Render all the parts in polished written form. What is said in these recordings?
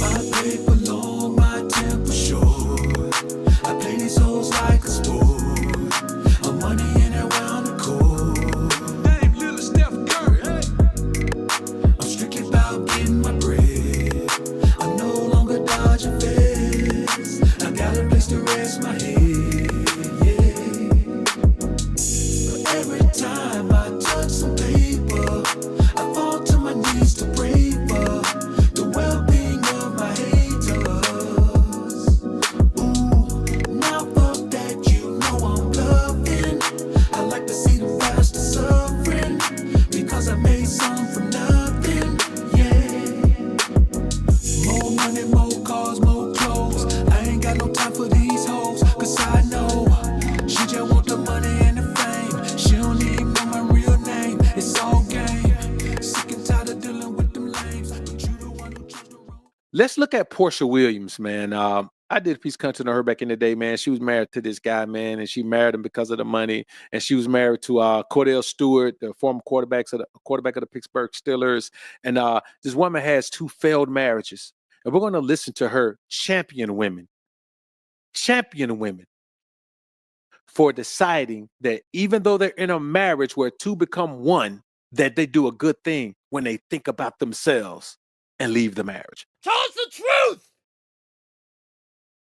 My paper long, my temper short. I play these hoes like a sport. I'm money in and round the court. Hey, little Steph Curry, hey. I'm strictly about getting my bread. I'm no longer dodging feds. I got a place to rest my head, yeah. But every time I touch some paper, I fall to my knees to pray for the well-being of my haters. Ooh, now fuck that, you know I'm bluffing. I like to see the faster suffering, because I made some from nothing, yeah. More money, more cars, more clothes. I ain't got no time for these hoes, cause I know she just want the money and the fame. She don't even know my real name, it's all game. Sick and tired of dealing with them lames, but you the one who chose the wrong. Let's look at Porsha Williams, man. I did a piece of content on her back in the day, man. She was married to this guy, man, and she married him because of the money. And she was married to Cordell Stewart, the former quarterback of the Pittsburgh Steelers. And this woman has 2 failed marriages. And we're going to listen to her champion women for deciding that even though they're in a marriage where 2 become 1, that they do a good thing when they think about themselves and leave the marriage. Tell us the truth!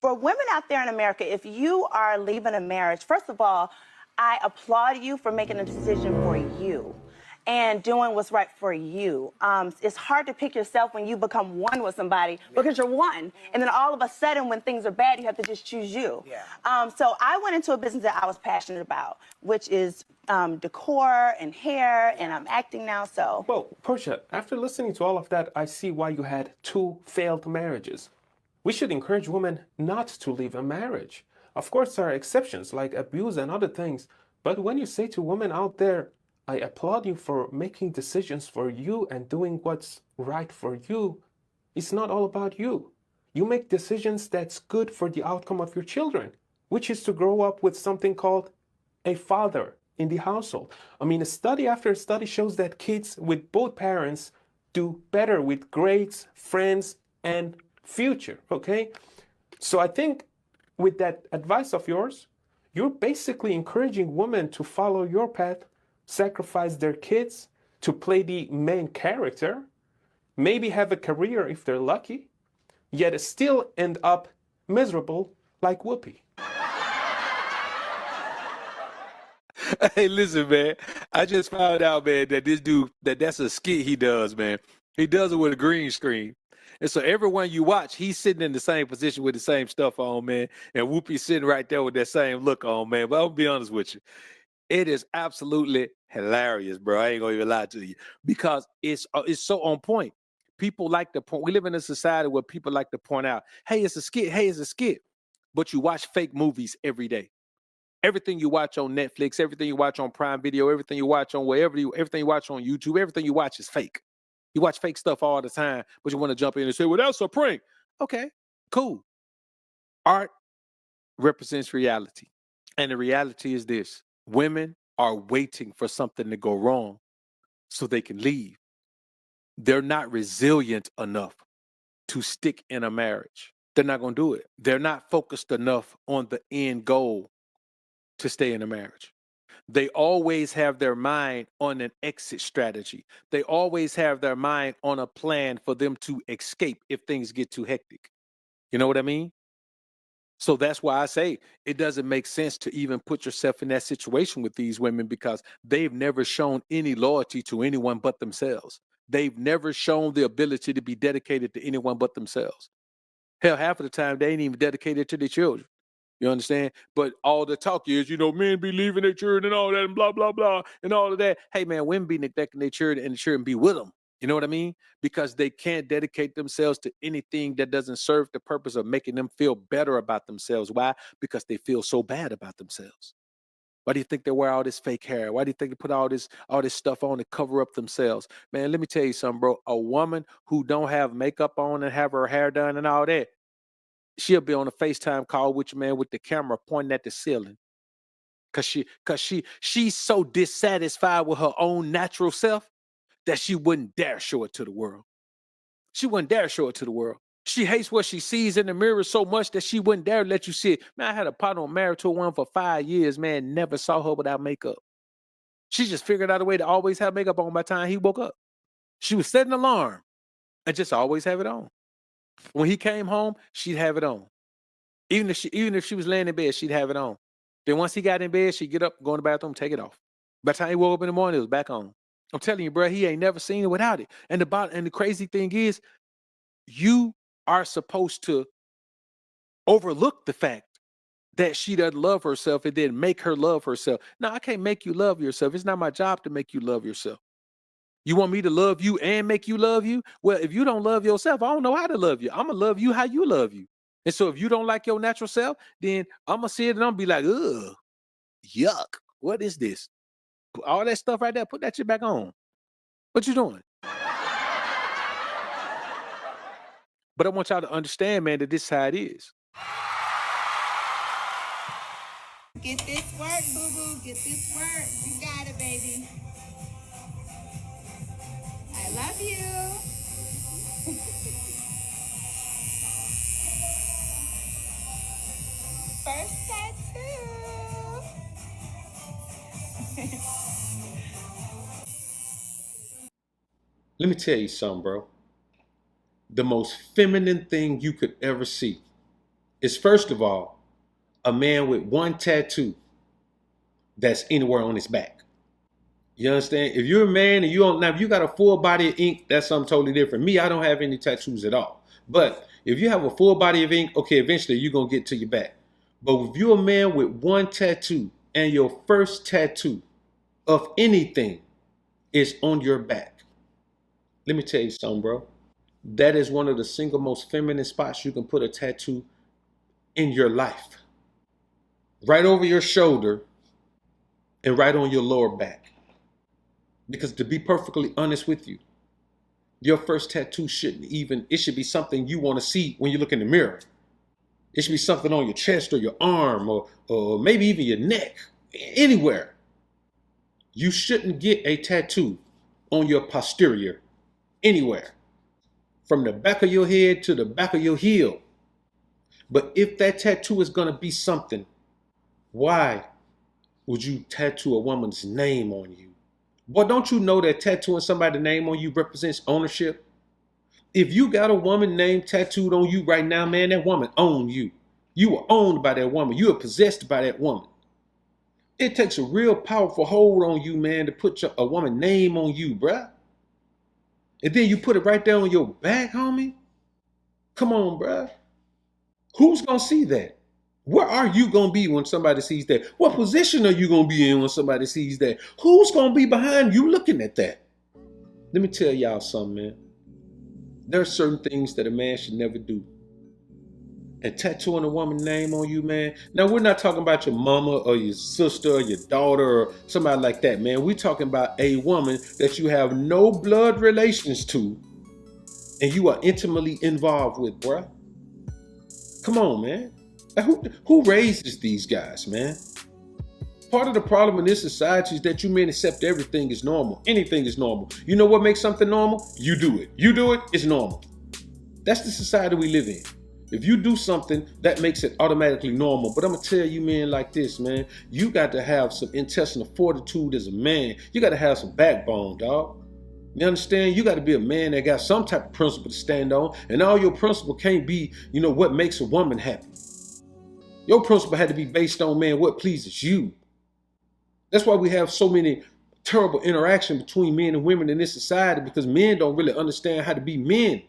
For women out there in America, if you are leaving a marriage, first of all, I applaud you for making a decision for you and doing what's right for you. It's hard to pick yourself when you become one with somebody because you're one. And then all of a sudden, when things are bad, you have to just choose you. Yeah. So I went into a business that I was passionate about, which is decor and hair, and I'm acting now, so. Well, Porsha, after listening to all of that, I see why you had 2 failed marriages. We should encourage women not to leave a marriage. Of course, there are exceptions like abuse and other things, but when you say to women out there, I applaud you for making decisions for you and doing what's right for you, it's not all about you. You make decisions that's good for the outcome of your children, which is to grow up with something called a father in the household. I mean, study after study shows that kids with both parents do better with grades, friends, and future, okay? So I think with that advice of yours, you're basically encouraging women to follow your path, sacrifice their kids to play the main character, maybe have a career if they're lucky, yet still end up miserable like Whoopi. Hey, listen, man. I just found out, man, that this dude, that's a skit he does, man. He does it with a green screen. And so everyone you watch, he's sitting in the same position with the same stuff on, man. And Whoopi's sitting right there with that same look on, man. But I'll be honest with you. It is absolutely hilarious, bro. I ain't gonna even lie to you. Because it's so on point. People like to point. We live in a society where people like to point out, hey, it's a skit. Hey, it's a skit. But you watch fake movies every day. Everything you watch on Netflix, everything you watch on Prime Video, everything you watch on everything you watch on YouTube, everything you watch is fake. You watch fake stuff all the time, but you want to jump in and say, well, that's a prank. Okay, cool. Art represents reality. And the reality is this. Women are waiting for something to go wrong so they can leave. They're not resilient enough to stick in a marriage. They're not going to do it. They're not focused enough on the end goal to stay in a marriage. They always have their mind on an exit strategy. They always have their mind on a plan for them to escape if things get too hectic. You know what I mean? So that's why I say it doesn't make sense to even put yourself in that situation with these women, because they've never shown any loyalty to anyone but themselves. They've never shown the ability to be dedicated to anyone but themselves. Hell, half of the time they ain't even dedicated to their children. You understand? But all the talk is, men be leaving their children and all that and blah, blah, blah, and all of that. Hey, man, women be neglecting their children and the children be with them. You know what I mean? Because they can't dedicate themselves to anything that doesn't serve the purpose of making them feel better about themselves. Why? Because they feel so bad about themselves. Why do you think they wear all this fake hair? Why do you think they put all this stuff on to cover up themselves? Man, let me tell you something, bro. A woman who don't have makeup on and have her hair done and all that, she'll be on a FaceTime call with you, man, with the camera pointing at the ceiling. Cause she's so dissatisfied with her own natural self that she wouldn't dare show it to the world. She wouldn't dare show it to the world. She hates what she sees in the mirror so much that she wouldn't dare let you see it. Man, I had a partner married to a woman for 5 years, man, never saw her without makeup. She just figured out a way to always have makeup on by the time he woke up. She would set an alarm and just always have it on. When he came home, she'd have it on. Even if she was laying in bed, she'd have it on. Then once he got in bed, she'd get up, go in the bathroom, take it off. By the time he woke up in the morning, it was back on. I'm telling you, bro, he ain't never seen it without it. And the crazy thing is, you are supposed to overlook the fact that she doesn't love herself and then make her love herself. No, I can't make you love yourself. It's not my job to make you love yourself. You want me to love you and make you love you? Well, if you don't love yourself, I don't know how to love you. I'm going to love you how you love you. And so if you don't like your natural self, then I'm going to see it and I'm going to be like, ugh, yuck. What is this? All that stuff right there, put that shit back on. What you doing? But I want y'all to understand, man, that this is how it is. Get this work, boo-boo. Get this work. You got it, baby. I love you. First tattoo. Let me tell you something, bro. The most feminine thing you could ever see is, first of all, a man with one tattoo that's anywhere on his back. You understand? If you're a man and you don't, now if you got a full body of ink, that's something totally different. Me, I don't have any tattoos at all. But if you have a full body of ink, okay, eventually you're going to get to your back. But if you're a man with one tattoo and your first tattoo of anything is on your back, let me tell you something, bro. That is one of the single most feminine spots you can put a tattoo in your life. Right over your shoulder and right on your lower back. Because to be perfectly honest with you, your first tattoo it should be something you want to see when you look in the mirror. It should be something on your chest or your arm or maybe even your neck, anywhere. You shouldn't get a tattoo on your posterior, anywhere. From the back of your head to the back of your heel. But if that tattoo is going to be something, why would you tattoo a woman's name on you? Boy, don't you know that tattooing somebody's name on you represents ownership? If you got a woman name tattooed on you right now, man, that woman owned you. You were owned by that woman. You were possessed by that woman. It takes a real powerful hold on you, man, to put a woman name on you, bruh. And then you put it right there on your back, homie. Come on, bruh. Who's going to see that? Where are you going to be when somebody sees that? What position are you going to be in when somebody sees that? Who's going to be behind you looking at that? Let me tell y'all something, man. There are certain things that a man should never do. And tattooing a woman's name on you, man. Now, we're not talking about your mama or your sister or your daughter or somebody like that, man. We're talking about a woman that you have no blood relations to and you are intimately involved with, bruh. Come on, man. Who raises these guys, man? Part of the problem in this society is that you men accept everything is normal. Anything is normal. You know what makes something normal? You do it. You do it, it's normal. That's the society we live in. If you do something, that makes it automatically normal. But I'm going to tell you, men, like this, man. You got to have some intestinal fortitude as a man. You got to have some backbone, dog. You understand? You got to be a man that got some type of principle to stand on. And all your principle can't be, what makes a woman happy. Your principle had to be based on, man, what pleases you. That's why we have so many terrible interactions between men and women in this society, because men don't really understand how to be men.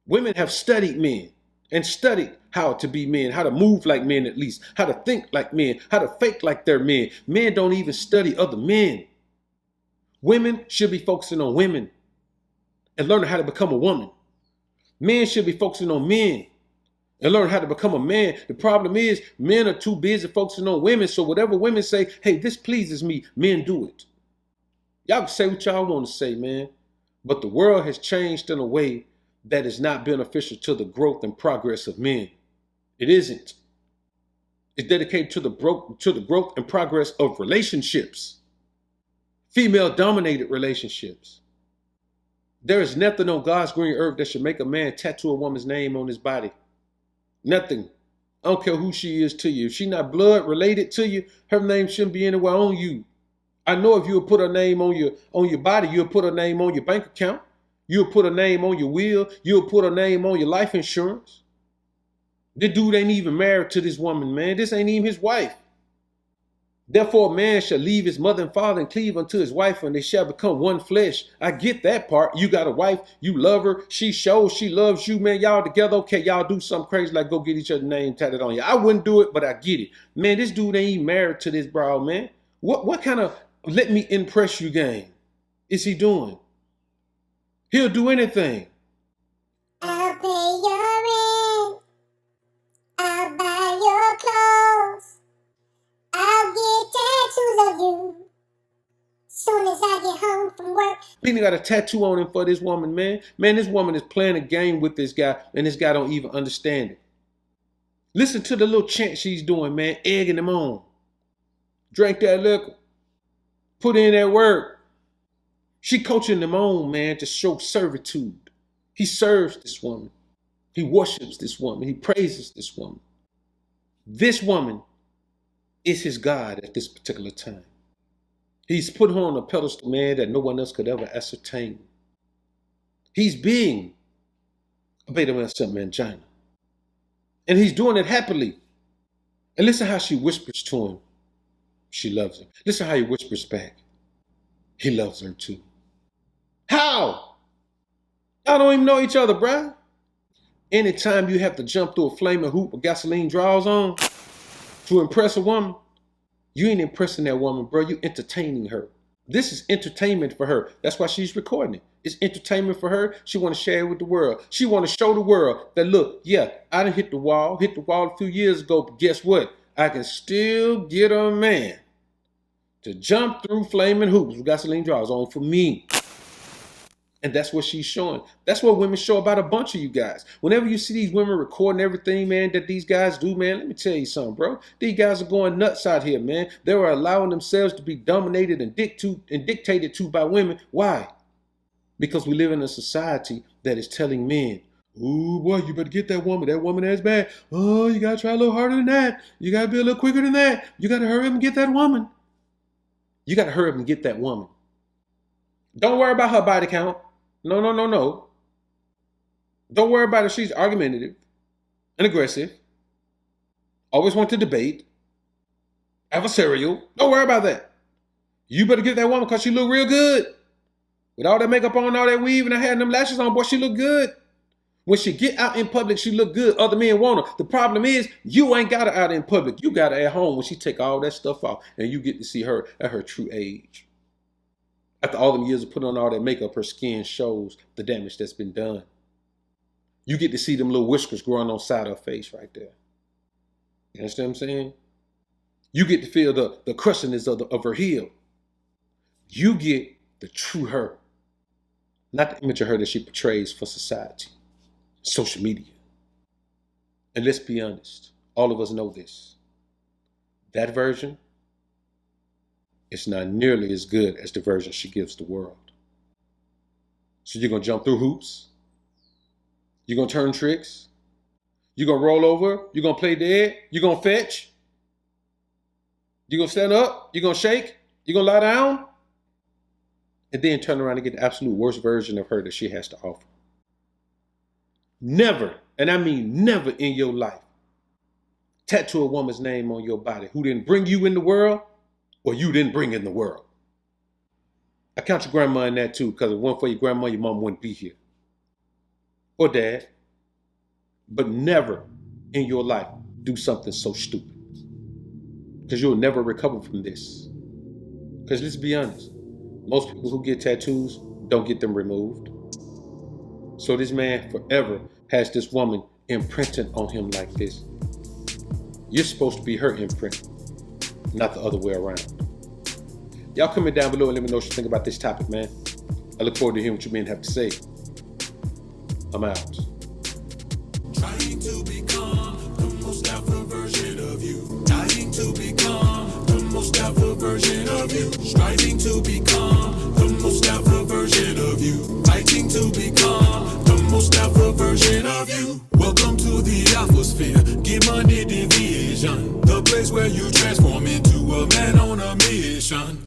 Women have studied men and studied how to be men, how to move like men at least, how to think like men, how to fake like they're men. Men don't even study other men. Women should be focusing on women and learning how to become a woman. Men should be focusing on men and learn how to become a man. The problem is men are too busy focusing on women. So whatever women say, hey, this pleases me, men do it. Y'all can say what y'all want to say, man. But the world has changed in a way that is not beneficial to the growth and progress of men. It isn't. It's dedicated to the growth and progress of relationships. Female-dominated relationships. There is nothing on God's green earth that should make a man tattoo a woman's name on his body. Nothing. I don't care who she is to you. If she's not blood related to you, her name shouldn't be anywhere on you. I know if you would put her name on your body, you'll put her name on your bank account. You'll put her name on your will. You'll put her name on your life insurance. This dude ain't even married to this woman, man. This ain't even his wife. Therefore, a man shall leave his mother and father and cleave unto his wife, and they shall become one flesh. I get that part. You got a wife, you love her, she shows she loves you, man. Y'all together, okay, y'all do something crazy like go get each other's name tatted on you. I wouldn't do it, but I get it. Man, this dude ain't even married to this broad, man. What kind of let me impress you game is he doing? He'll do anything. I'll pay your rent. I'll buy your clothes. I'll get tattoos of you. Soon as I get home from work. He got a tattoo on him for this woman, man. Man, this woman is playing a game with this guy, and this guy don't even understand it. Listen to the little chant she's doing, man, egging him on. Drink that liquor. Put in that work. She coaching him on, man, to show servitude. He serves this woman. He worships this woman. He praises this woman. This woman is his God at this particular time. He's put her on a pedestal, man, that no one else could ever ascertain. He's being a beta male mangina. And he's doing it happily. And listen how she whispers to him. She loves him. Listen how he whispers back. He loves her too. How? Y'all don't even know each other, bruh. Anytime you have to jump through a flaming hoop with gasoline draws on to impress a woman, you ain't impressing that woman, bro. You entertaining her. This is entertainment for her. That's why she's recording it. It's entertainment for her. She want to share it with the world. She want to show the world that, look, yeah, I done hit the wall a few years ago, but guess what? I can still get a man to jump through flaming hoops with gasoline draws on for me. And that's what she's showing. That's what women show about a bunch of you guys. Whenever you see these women recording everything, man, that these guys do, man, let me tell you something, bro. These guys are going nuts out here, man. They are allowing themselves to be dominated and dictated to by women. Why? Because we live in a society that is telling men, ooh, boy, you better get that woman. That woman that's bad. Oh, you got to try a little harder than that. You got to be a little quicker than that. You got to hurry up and get that woman. You got to hurry up and get that woman. Don't worry about her body count. No. Don't worry about if she's argumentative and aggressive. Always want to debate. Adversarial. Don't worry about that. You better get that woman because she look real good. With all that makeup on, all that weave, and I had them lashes on, boy, she look good. When she get out in public, she look good. Other men want her. The problem is, you ain't got her out in public. You got her at home when she take all that stuff off, and you get to see her at her true age. After all them years of putting on all that makeup, her skin shows the damage that's been done. You get to see them little whiskers growing on the side of her face right there. You understand what I'm saying? You get to feel the crushiness of her heel. You get the true her, not the image of her that she portrays for society, social media. And let's be honest, all of us know this. That version, it's not nearly as good as the version she gives the world. So you're going to jump through hoops. You're going to turn tricks. You're going to roll over. You're going to play dead. You're going to fetch. You're going to stand up. You're going to shake. You're going to lie down. And then turn around and get the absolute worst version of her that she has to offer. Never, and I mean never in your life, tattoo a woman's name on your body who didn't bring you in the world or you didn't bring in the world. I count your grandma in that too, because if it weren't for your grandma, your mom wouldn't be here. Or dad. But never in your life do something so stupid. Because you'll never recover from this. Because let's be honest, most people who get tattoos don't get them removed. So this man forever has this woman imprinted on him like this. You're supposed to be her imprint, not the other way around. Y'all comment down below and let me know what you think about this topic, man. I look forward to hearing what you men have to say. I'm out. Trying to become the most alpha version of you. Trying to become the most alpha version of you. Striving to become the most alpha version. version of you, fighting to become the most alpha version of you. Welcome to the alpha sphere, get money division, the place where you transform into a man on a mission.